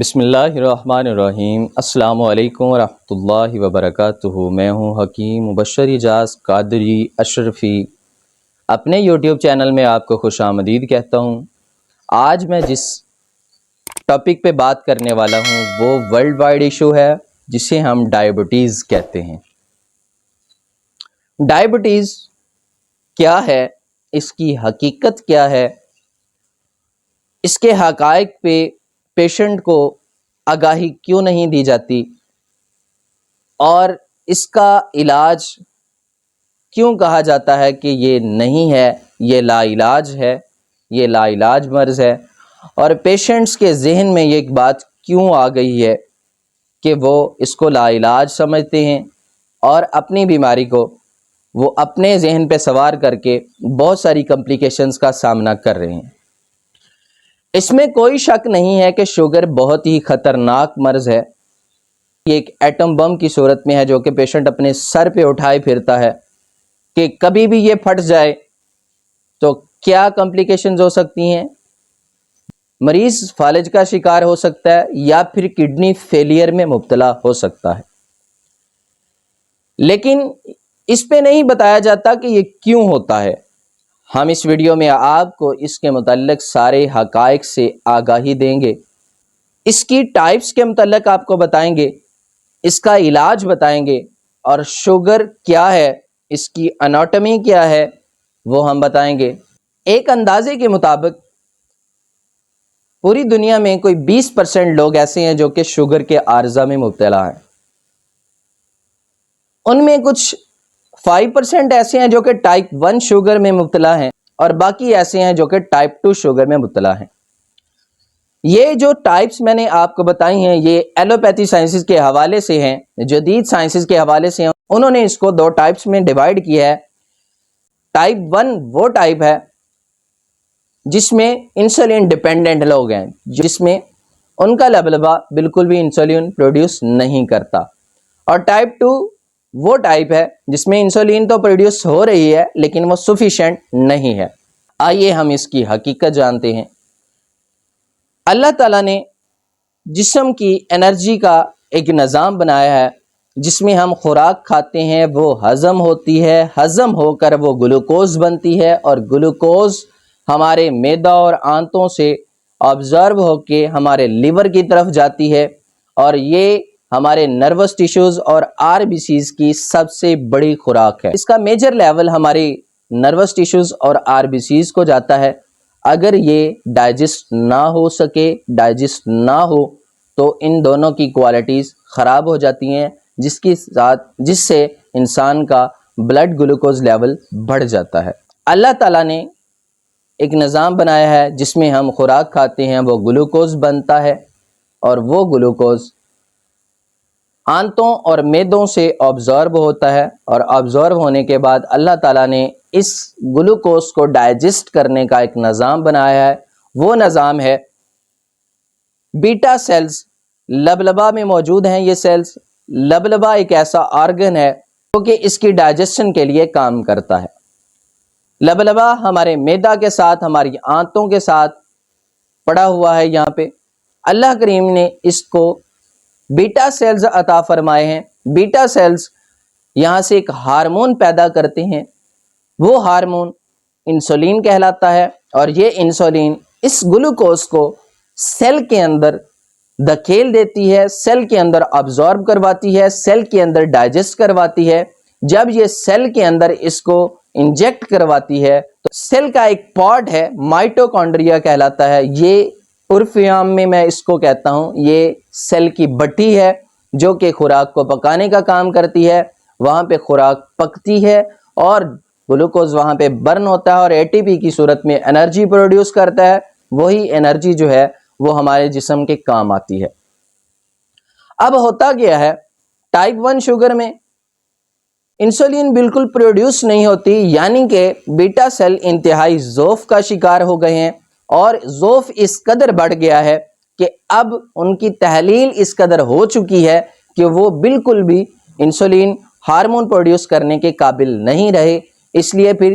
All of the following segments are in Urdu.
بسم اللہ الرحمن الرحیم۔ السلام علیکم ورحمۃ اللہ وبرکاتہ۔ میں ہوں حکیم مبشر اعجاز قادری اشرفی، اپنے یوٹیوب چینل میں آپ کو خوش آمدید کہتا ہوں۔ آج میں جس ٹاپک پہ بات کرنے والا ہوں وہ ورلڈ وائڈ ایشو ہے جسے ہم ڈائبٹیز کہتے ہیں۔ ڈائبٹیز کیا ہے، اس کی حقیقت کیا ہے، اس کے حقائق پہ پیشنٹ کو آگاہی کیوں نہیں دی جاتی، اور اس کا علاج کیوں کہا جاتا ہے کہ یہ نہیں ہے، یہ لا علاج ہے، یہ لا علاج مرض ہے، اور پیشنٹس کے ذہن میں یہ ایک بات کیوں آ گئی ہے کہ وہ اس کو لا علاج سمجھتے ہیں اور اپنی بیماری کو وہ اپنے ذہن پہ سوار کر کے بہت ساری کمپلیکیشنز کا سامنا کر رہے ہیں۔ اس میں کوئی شک نہیں ہے کہ شوگر بہت ہی خطرناک مرض ہے۔ یہ ایک ایٹم بم کی صورت میں ہے جو کہ پیشنٹ اپنے سر پہ اٹھائے پھرتا ہے کہ کبھی بھی یہ پھٹ جائے تو کیا کمپلیکیشنز ہو سکتی ہیں۔ مریض فالج کا شکار ہو سکتا ہے یا پھر کڈنی فیلئر میں مبتلا ہو سکتا ہے، لیکن اس پہ نہیں بتایا جاتا کہ یہ کیوں ہوتا ہے۔ ہم اس ویڈیو میں آپ کو اس کے متعلق سارے حقائق سے آگاہی دیں گے، اس کی ٹائپس کے متعلق آپ کو بتائیں گے، اس کا علاج بتائیں گے، اور شوگر کیا ہے، اس کی اناٹمی کیا ہے وہ ہم بتائیں گے۔ ایک اندازے کے مطابق پوری دنیا میں کوئی 20% لوگ ایسے ہیں جو کہ شوگر کے عارضہ میں مبتلا ہیں۔ ان میں کچھ 5% ایسے ہیں جو کہ ٹائپ 1 شوگر میں مبتلا ہیں، اور باقی ایسے ہیں جو کہ ٹائپ 2 شوگر میں مبتلا ہیں۔ یہ جو ٹائپس میں نے آپ کو بتائی ہیں یہ ایلوپیتھی سائنسز کے حوالے سے ہیں، جدید سائنسز کے حوالے سے ہیں۔ انہوں نے اس کو 2 ٹائپس میں ڈیوائیڈ کیا ہے۔ ٹائپ 1 وہ ٹائپ ہے جس میں انسولین ڈیپینڈنٹ لوگ ہیں، جس میں ان کا لبلبہ بالکل بھی انسولین پروڈیوس نہیں کرتا، اور ٹائپ 2 وہ ٹائپ ہے جس میں انسولین تو پروڈیوس ہو رہی ہے لیکن وہ سفیشینٹ نہیں ہے۔ آئیے ہم اس کی حقیقت جانتے ہیں۔ اللہ تعالیٰ نے جسم کی انرجی کا ایک نظام بنایا ہے جس میں ہم خوراک کھاتے ہیں، وہ ہضم ہوتی ہے، ہضم ہو کر وہ گلوکوز بنتی ہے، اور گلوکوز ہمارے معدہ اور آنتوں سے آبزرو ہو کے ہمارے لیور کی طرف جاتی ہے، اور یہ ہمارے نروس ٹیشوز اور آر بی سیز کی سب سے بڑی خوراک ہے۔ اس کا میجر لیول ہماری نروس ٹیشوز اور آر بی سیز کو جاتا ہے۔ اگر یہ ڈائجسٹ نہ ہو سکے، ڈائجسٹ نہ ہو تو ان دونوں کی کوالٹیز خراب ہو جاتی ہیں، جس سے انسان کا بلڈ گلوکوز لیول بڑھ جاتا ہے۔ اللہ تعالیٰ نے ایک نظام بنایا ہے جس میں ہم خوراک کھاتے ہیں، وہ گلوکوز بنتا ہے، اور وہ گلوکوز آنتوں اور معدوں سے آبزرو ہوتا ہے، اور آبزرو ہونے کے بعد اللہ تعالیٰ نے اس گلوکوز کو ڈائجسٹ کرنے کا ایک نظام بنایا ہے۔ وہ نظام ہے بیٹا سیلز، لبلبہ میں موجود ہیں یہ سیلز۔ لبلبہ ایک ایسا آرگن ہے جو کہ اس کی ڈائجسشن کے لیے کام کرتا ہے۔ لبلبہ ہمارے معدہ کے ساتھ، ہماری آنتوں کے ساتھ پڑا ہوا ہے۔ یہاں پہ اللہ کریم نے اس کو بیٹا سیلز عطا فرمائے ہیں۔ بیٹا سیلز یہاں سے ایک ہارمون پیدا کرتے ہیں، وہ ہارمون انسولین کہلاتا ہے، اور یہ انسولین اس گلوکوز کو سیل کے اندر دھکیل دیتی ہے، سیل کے اندر ابزارب کرواتی ہے، سیل کے اندر ڈائجسٹ کرواتی ہے۔ جب یہ سیل کے اندر اس کو انجیکٹ کرواتی ہے تو سیل کا ایک پارٹ ہے، مائٹوکونڈریا کہلاتا ہے۔ یہ عرف عام میں اس کو کہتا ہوں یہ سیل کی بٹی ہے جو کہ خوراک کو پکانے کا کام کرتی ہے۔ وہاں پہ خوراک پکتی ہے اور گلوکوز وہاں پہ برن ہوتا ہے، اور اے ٹی پی کی صورت میں انرجی پروڈیوس کرتا ہے۔ وہی انرجی جو ہے وہ ہمارے جسم کے کام آتی ہے۔ اب ہوتا کیا ہے، ٹائپ 1 شوگر میں انسولین بالکل پروڈیوس نہیں ہوتی، یعنی کہ بیٹا سیل انتہائی ضعف کا شکار ہو گئے ہیں، اور ضعف اس قدر بڑھ گیا ہے کہ اب ان کی تحلیل اس قدر ہو چکی ہے کہ وہ بالکل بھی انسولین ہارمون پروڈیوس کرنے کے قابل نہیں رہے۔ اس لیے پھر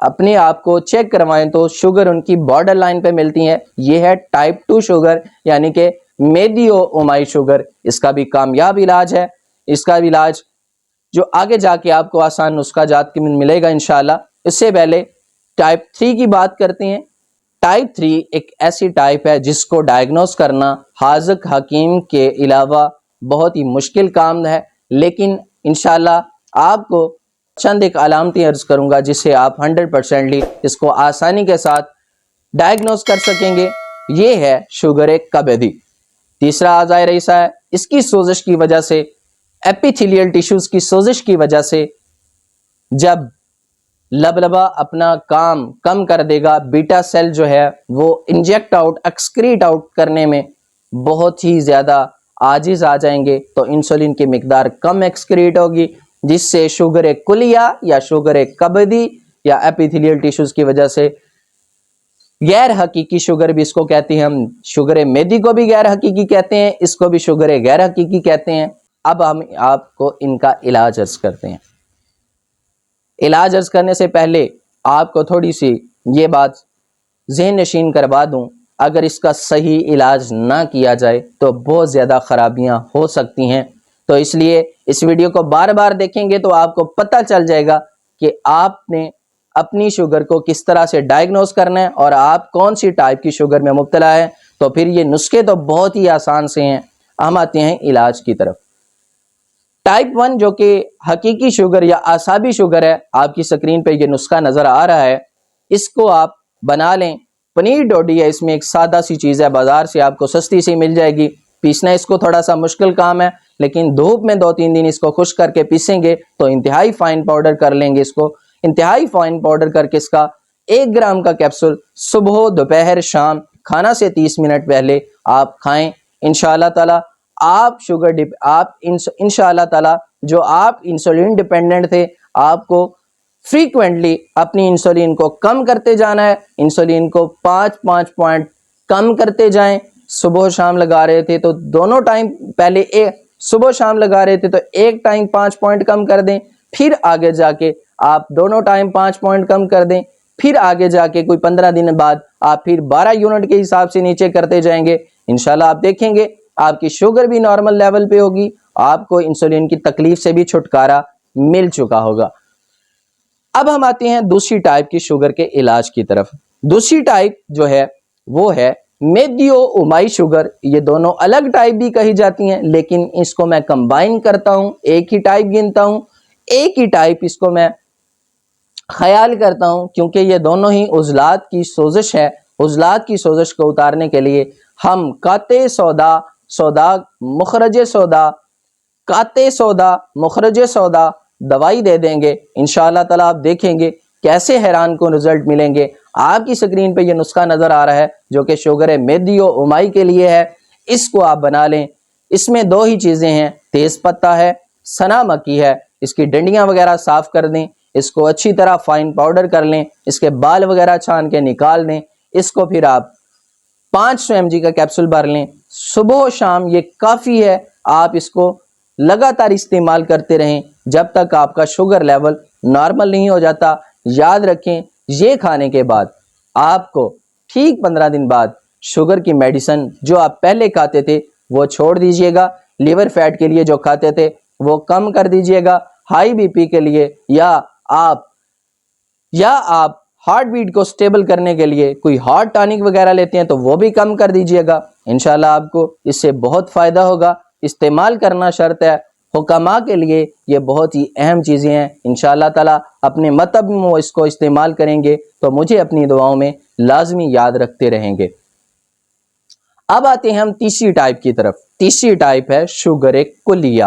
اپنے آپ کو چیک کروائیں تو شوگر ان کی بارڈر لائن پہ ملتی ہیں. یہ ہے ٹائپ 2 شوگر یعنی کہ میدیو اومائی شوگر. اس کا بھی کامیاب علاج ہے. اس کا بھی علاج جو آگے جا کے آپ کو آسان نسخہ جات کے ملے گا انشاءاللہ. اس سے پہلے ٹائپ 3 کی بات کرتے ہیں. ٹائپ 3 ایک ایسی ٹائپ ہے جس کو ڈائگنوز کرنا حاذق حکیم کے علاوہ بہت ہی مشکل کام ہے، لیکن انشاءاللہ آپ کو چند ایک علامتیں عرض کروں گا جس سے آپ 100% اس کو آسانی کے ساتھ ڈائگنوز کر سکیں گے. یہ ہے شوگر کبدی. تیسرا اعضائے رئیسہ ہے. اس کی سوزش کی وجہ سے، ایپیتھیلیل ٹیشوز کی سوزش کی وجہ سے جب لبلبا اپنا کام کم کر دے گا، بیٹا سیل جو ہے وہ انجیکٹ آؤٹ ایکسکریٹ آؤٹ کرنے میں بہت ہی زیادہ عاجز آ جائیں گے، تو انسولین کی مقدار کم ایکسکریٹ ہوگی، جس سے شوگر کلیہ یا شوگر کبدی یا ایپیتھیلیل ٹیشوز کی وجہ سے غیر حقیقی شوگر بھی اس کو کہتے ہیں. ہم شوگر میدی کو بھی غیر حقیقی کہتے ہیں، اس کو بھی شوگر غیر حقیقی کہتے ہیں. اب ہم آپ کو ان کا علاج عرض کرتے ہیں. علاج عرض کرنے سے پہلے آپ کو تھوڑی سی یہ بات ذہن نشین کروا دوں، اگر اس کا صحیح علاج نہ کیا جائے تو بہت زیادہ خرابیاں ہو سکتی ہیں. تو اس لیے اس ویڈیو کو بار بار دیکھیں گے تو آپ کو پتہ چل جائے گا کہ آپ نے اپنی شوگر کو کس طرح سے ڈائگنوز کرنا ہے اور آپ کون سی ٹائپ کی شوگر میں مبتلا ہے. تو پھر یہ نسخے تو بہت ہی آسان سے ہیں. ہم آتے ہیں علاج کی طرف. ٹائپ 1 جو کہ حقیقی شوگر یا اعصابی شوگر ہے، آپ کی سکرین پہ یہ نسخہ نظر آ رہا ہے. اس کو آپ بنا لیں. پنیر ڈوڈی ہے، اس میں ایک سادہ سی چیز ہے، بازار سے آپ کو سستی سی مل جائے گی. پیسنا اس کو تھوڑا سا مشکل کام ہے، لیکن دھوپ میں 2-3 دن اس کو خشک کر کے پیسیں گے تو انتہائی فائن پاؤڈر کر لیں گے. اس کو انتہائی فائن پاؤڈر کر کے اس کا 1 گرام کا کیپسول صبح، دوپہر، شام کھانا سے 30 منٹ پہلے آپ کھائیں. انشاءاللہ تعالی آپ انشاءاللہ تعالی جو آپ انسولین ڈیپینڈنٹ تھے، آپ کو فریکوینٹلی اپنی انسولین کو کم کرتے جانا ہے. انسولین کو 5 پوائنٹ کم کرتے جائیں. صبح شام لگا رہے تھے تو دونوں ٹائم، پہلے صبح شام لگا رہے تھے تو ایک ٹائم 5 پوائنٹ کم کر دیں، پھر آگے جا کے آپ دونوں ٹائم 5 پوائنٹ کم کر دیں، پھر آگے جا کے کوئی 15 دن بعد آپ پھر 12 یونٹ کے حساب سے نیچے کرتے جائیں گے. انشاءاللہ آپ دیکھیں گے آپ کی شوگر بھی نارمل لیول پہ ہوگی، آپ کو انسولین کی تکلیف سے بھی چھٹکارا مل چکا ہوگا. اب ہم آتے ہیں دوسری ٹائپ کی شوگر کے علاج کی طرف. دوسری ٹائپ جو ہے وہ ہے میدیو اومائی شوگر. یہ دونوں الگ ٹائپ بھی کہی جاتی ہیں، لیکن اس کو میں کمبائن کرتا ہوں، ایک ہی ٹائپ گنتا ہوں. ایک ہی ٹائپ اس کو میں خیال کرتا ہوں کیونکہ یہ دونوں ہی عضلات کی سوزش ہے. عضلات کی سوزش کو اتارنے کے لیے ہم قاطع سودا مخرج سودا دوائی دے دیں گے. انشاءاللہ تعالی آپ دیکھیں گے کیسے حیران کن رزلٹ ملیں گے. آپ کی سکرین پہ یہ نسخہ نظر آ رہا ہے جو کہ شوگر میدیو اومائی کے لیے ہے. اس کو آپ بنا لیں. اس میں 2 ہی چیزیں ہیں، تیز پتہ ہے، سنا مکی ہے. اس کی ڈنڈیاں وغیرہ صاف کر دیں، اس کو اچھی طرح فائن پاؤڈر کر لیں، اس کے بال وغیرہ چھان کے نکال دیں. اس کو پھر آپ 500 mg کا کیپسول بھر لیں. صبح و شام یہ کافی ہے. آپ اس کو لگاتار استعمال کرتے رہیں جب تک آپ کا شوگر لیول نارمل نہیں ہو جاتا. یاد رکھیں یہ کھانے کے بعد آپ کو ٹھیک 15 دن بعد شوگر کی میڈیسن جو آپ پہلے کھاتے تھے وہ چھوڑ دیجئے گا. لیور فیٹ کے لیے جو کھاتے تھے وہ کم کر دیجئے گا. ہائی بی پی کے لیے یا آپ ہارٹ بیٹ کو سٹیبل کرنے کے لیے کوئی ہارٹ ٹانک وغیرہ لیتے ہیں تو وہ بھی کم کر دیجئے گا. انشاءاللہ آپ کو اس سے بہت فائدہ ہوگا. استعمال کرنا شرط ہے. حکماء کے لیے یہ بہت ہی اہم چیزیں ہیں. انشاءاللہ تعالی اپنے مطلب میں وہ اس کو استعمال کریں گے تو مجھے اپنی دعاؤں میں لازمی یاد رکھتے رہیں گے. اب آتے ہیں ہم تیسری ٹائپ کی طرف. تیسری ٹائپ ہے شوگر کلیہ.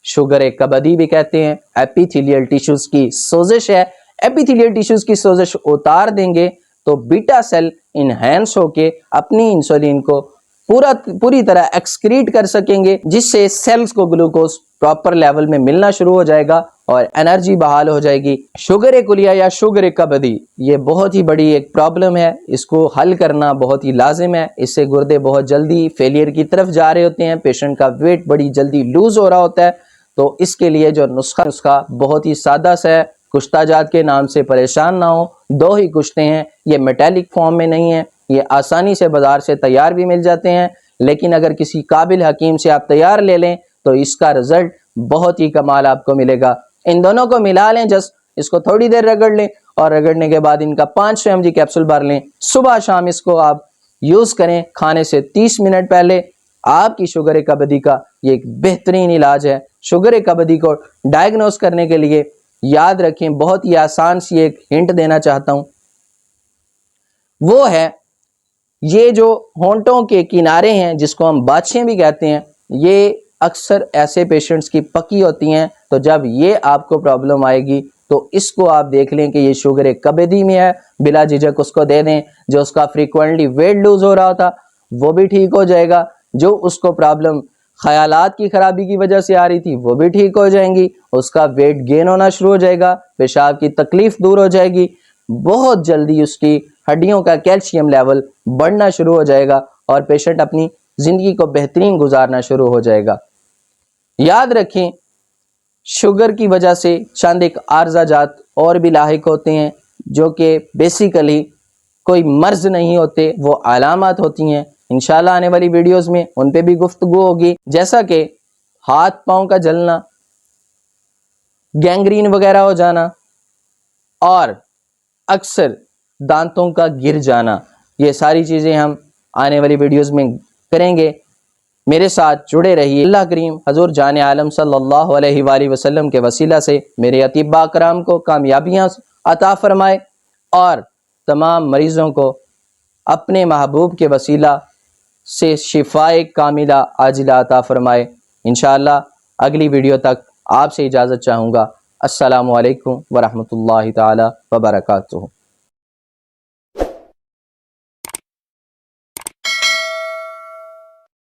شوگر کبدی بھی کہتے ہیں. ایپیتھیلیل ٹیشوز کی سوزش ہے. ایپیتھیلیل ٹیشوز کی سوزش اتار دیں گے تو بیٹا سیل انہینس ہو کے اپنی انسولین کو پوری طرح ایکسکریٹ کر سکیں گے، جس سے سیلز کو گلوکوز پراپر لیول میں ملنا شروع ہو جائے گا اور انرجی بحال ہو جائے گی. شوگر کلیہ یا شوگر کبدی یہ بہت ہی بڑی ایک پرابلم ہے. اس کو حل کرنا بہت ہی لازم ہے. اس سے گردے بہت جلدی فیلئر کی طرف جا رہے ہوتے ہیں. پیشنٹ کا ویٹ بڑی جلدی لوز ہو رہا ہوتا ہے. تو اس کے لیے جو نسخہ بہت ہی سادہ سا ہے. کشتہ جات کے نام سے پریشان نہ ہو، 2 ہی کشتے ہیں، یہ میٹیلک فارم میں نہیں ہے، یہ آسانی سے بازار سے تیار بھی مل جاتے ہیں، لیکن اگر کسی قابل حکیم سے آپ تیار لے لیں تو اس کا رزلٹ بہت ہی کمال آپ کو ملے گا۔ ان دونوں کو ملا لیں، جسٹ اس کو تھوڑی دیر رگڑ لیں اور رگڑنے کے بعد ان کا 500 mg کیپسول بھر لیں، صبح شام اس کو آپ یوز کریں کھانے سے 30 منٹ پہلے۔ آپ کی شوگر کبدی کا یہ ایک بہترین علاج ہے۔ شوگر کبدی کو ڈائگنوز کرنے کے لیے یاد رکھیں، بہت ہی آسان سی ایک ہنٹ دینا چاہتا ہوں، وہ ہے یہ جو ہونٹوں کے کنارے ہیں جس کو ہم باچھیں بھی کہتے ہیں، یہ اکثر ایسے پیشنٹس کی پکی ہوتی ہیں، تو جب یہ آپ کو پرابلم آئے گی تو اس کو آپ دیکھ لیں کہ یہ شوگر کبدی میں ہے، بلا جھجک اس کو دے دیں۔ جو اس کا فریکوینٹلی ویٹ لوز ہو رہا تھا وہ بھی ٹھیک ہو جائے گا، جو اس کو پرابلم خیالات کی خرابی کی وجہ سے آ رہی تھی وہ بھی ٹھیک ہو جائیں گی، اس کا ویٹ گین ہونا شروع ہو جائے گا، پیشاب کی تکلیف دور ہو جائے گی، بہت جلدی اس کی ہڈیوں کا کیلشیم لیول بڑھنا شروع ہو جائے گا اور پیشنٹ اپنی زندگی کو بہترین گزارنا شروع ہو جائے گا۔ یاد رکھیں، شوگر کی وجہ سے چند ایک عارضہ جات اور بھی لاحق ہوتے ہیں جو کہ بیسیکلی کوئی مرض نہیں ہوتے، وہ علامات ہوتی ہیں۔ انشاءاللہ آنے والی ویڈیوز میں ان پہ بھی گفتگو ہوگی، جیسا کہ ہاتھ پاؤں کا جلنا، گینگرین وغیرہ ہو جانا اور اکثر دانتوں کا گر جانا۔ یہ ساری چیزیں ہم آنے والی ویڈیوز میں کریں گے، میرے ساتھ جڑے رہیے۔ اللہ کریم حضور جان عالم صلی اللہ علیہ وآلہ وسلم کے وسیلہ سے میرے اطباء کرام کو کامیابیاں عطا فرمائے اور تمام مریضوں کو اپنے محبوب کے وسیلہ سے شفائے کاملہ عاجلہ عطا فرمائے۔ انشاءاللہ اگلی ویڈیو تک آپ سے اجازت چاہوں گا۔ السلام علیکم ورحمۃ اللہ تعالی وبرکاتہ۔